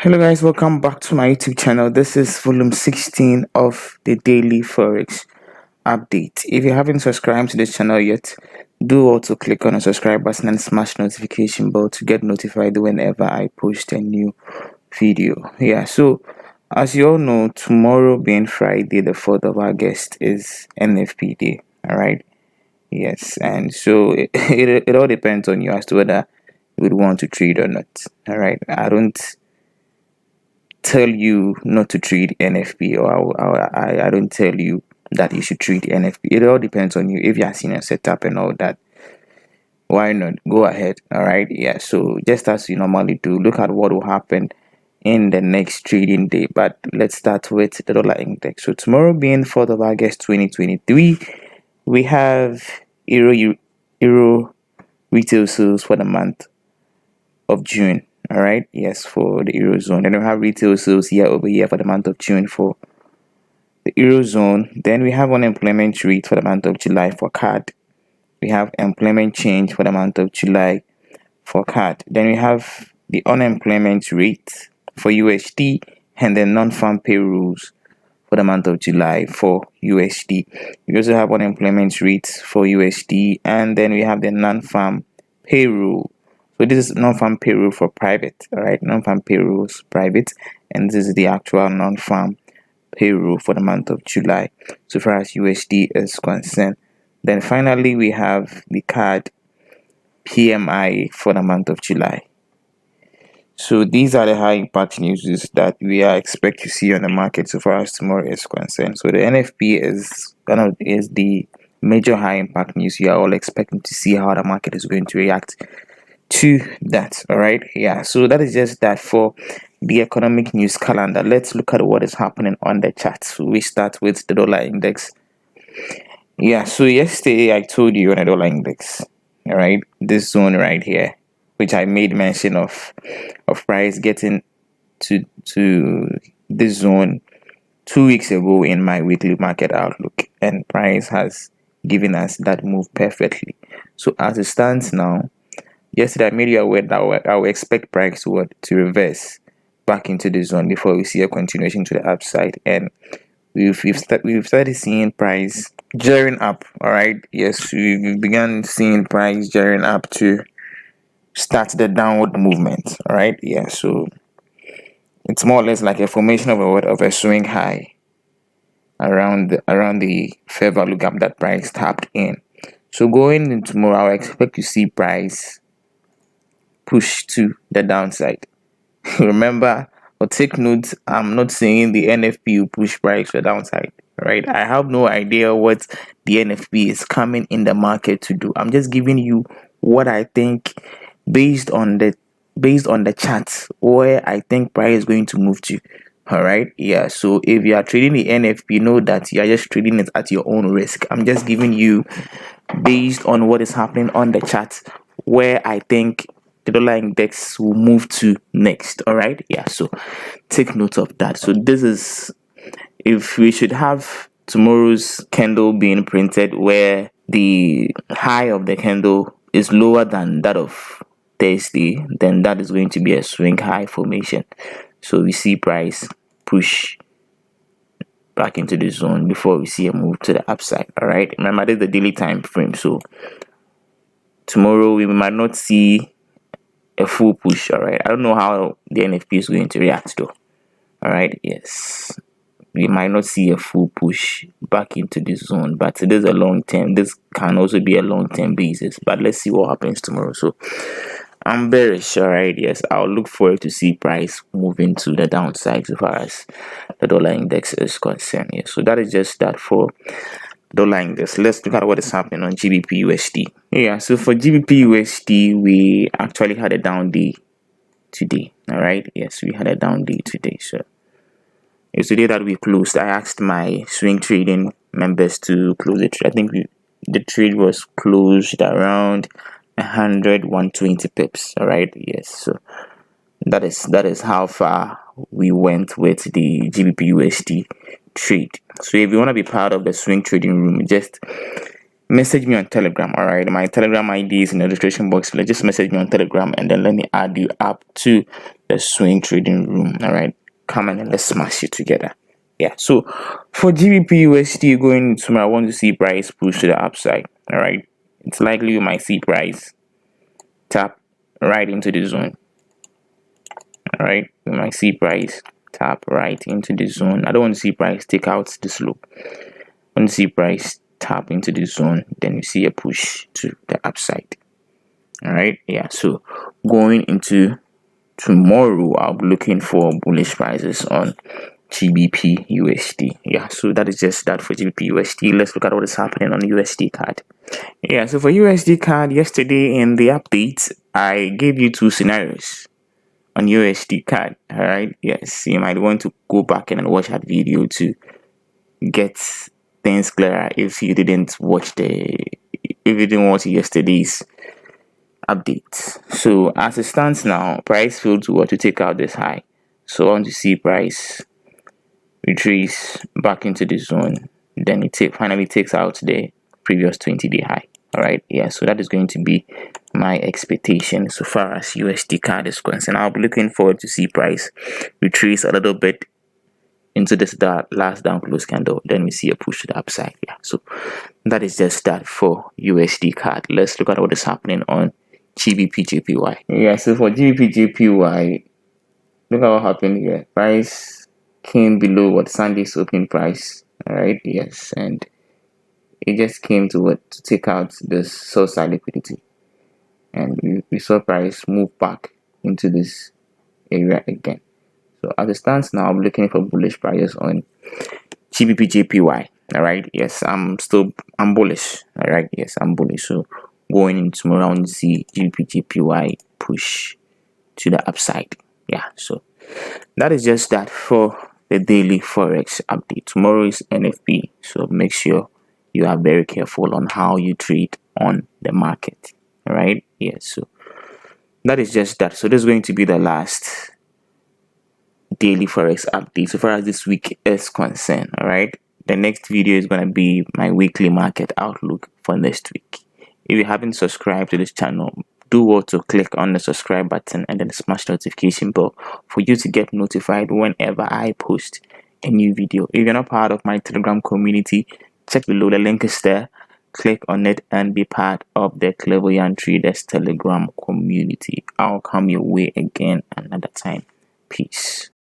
Hello guys, welcome back to my YouTube channel. This is volume 16 of the daily forex update. If you haven't subscribed to this channel yet, do also click on the subscribe button and smash notification bell to get notified whenever I post a new video. So as you all know, tomorrow being Friday the 4th of August is NFP day. Alright, yes, and so it all depends on you as to whether you would want to trade or not. Alright, I don't tell you not to trade NFP, or I don't tell you that you should trade NFP. It all depends on you. If you are seeing a setup and all that, why not go ahead? All right, so just as you normally do, look at what will happen in the next trading day. But let's start with the dollar index. So tomorrow being 4th of August 2023, we have euro retail sales for the month of June. All right, yes, for the eurozone. Then we have retail sales year over year for the month of June for the eurozone. Then we have unemployment rate for the month of July for CAD. We have employment change for the month of July for CAD. Then we have the unemployment rate for USD and the non-farm payrolls for the month of July for USD. We also have unemployment rates for USD, and then we have the non-farm payroll. So this is non-farm payroll for private, all right? Non-farm payroll is private, and this is the actual non-farm payroll for the month of July, so far as USD is concerned. Then finally, we have the CAD PMI for the month of July. So these are the high impact news that we are expect to see on the market so far as tomorrow is concerned. So the NFP is the major high impact news. You are all expecting to see how the market is going to react to that. All right, so that is just that for the economic news calendar. Let's look at what is happening on the charts. So we start with the dollar index. So yesterday I told you on the dollar index, all right, this zone right here, which I made mention of price getting to this zone 2 weeks ago in my weekly market outlook, and price has given us that move perfectly. So as it stands now, yesterday I made you aware that I will expect price to reverse back into the zone before we see a continuation to the upside, and we've started seeing price gearing up. All right, yes, we began seeing price gearing up to start the downward movement. All right, so it's more or less like a formation of a swing high around the fair value gap that price tapped in. So going into tomorrow, I expect to see price push to the downside. Remember, or take note, I'm not saying the NFP will push price to the downside. Right, I have no idea what the NFP is coming in the market to do. I'm just giving you what I think based on the charts where I think price is going to move to. All right, so if you are trading the NFP, know that you are just trading it at your own risk. I'm just giving you based on what is happening on the chart where I think the dollar index will move to next. All right, so take note of that. So this is if we should have tomorrow's candle being printed where the high of the candle is lower than that of Thursday, then that is going to be a swing high formation. So we see price push back into the zone before we see a move to the upside. All right, remember this is the daily time frame, so tomorrow we might not see a full push. All right, I don't know how the NFP is going to react though. All right, yes, we might not see a full push back into this zone, but it is a long term. This can also be a long term basis, but let's see what happens tomorrow. So I'm bearish. All right, yes, I'll look forward to see price moving to the downside as far as the dollar index is concerned. So that is just that for dollar index. Let's look at what is happening on GBPUSD. So for GBPUSD, we actually had a down day today. All right, yes, we had a down day today. So it's the day that we closed. I asked my swing trading members to close the trade. I think the trade was closed around 120 pips. All right, yes, so that is how far we went with the GBPUSD trade. So if you want to be part of the swing trading room, just message me on Telegram. All right, my Telegram ID is in the description box. Let's just message me on Telegram, and then let me add you up to the swing trading room. All right, come on and let's smash it together. Yeah, so for GBPUSD going tomorrow, I want to see price push to the upside. All right, it's likely you might see price tap right into the zone. All right, you might see price tap right into the zone. I don't want to see price take out the slope. I want to see price tap into the zone, then you see a push to the upside. All right, yeah, so going into tomorrow, I'll be looking for bullish prices on GBPUSD. Yeah, so that is just that for GBPUSD. Let's look at what is happening on USDCAD. Yeah, so for USDCAD, yesterday in the update, I gave you two scenarios on USDCAD. All right, yes, you might want to go back and watch that video to get things clearer if you didn't watch yesterday's update. So as it stands now, price failed to take out this high. So I want to see price retrace back into the zone, then it finally takes out the previous 20-day high. All right, yeah, so that is going to be my expectation so far as USDCAD is concerned. I'll be looking forward to see price retrace a little bit into this last down close candle, then we see a push to the upside. Yeah, so that is just that for USDCAD. Let's look at what is happening on GBPJPY. Yeah, so for GBPJPY, look at what happened here. Price came below what Sunday's opening price. All right, yes, and it just came to take out this sell side liquidity, and we saw price move back into this area again. So as it stands now, I'm looking for bullish prices on GBPJPY. All right, yes, I'm bullish. All right, yes, I'm bullish. So going into tomorrow, I want to see GBPJPY push to the upside. Yeah, so that is just that for the daily forex update. Tomorrow is NFP, so make sure you are very careful on how you trade on the market. All right, yes, so that is just that. So this is going to be the last daily forex update so far as this week is concerned. All right, the next video is going to be my weekly market outlook for next week. If you haven't subscribed to this channel, do well to click on the subscribe button and then smash the notification bell for you to get notified whenever I post a new video. If you're not part of my Telegram community, check below, the link is there. Click on it and be part of the Clairvoyant Traders Telegram community. I'll come your way again another time. Peace.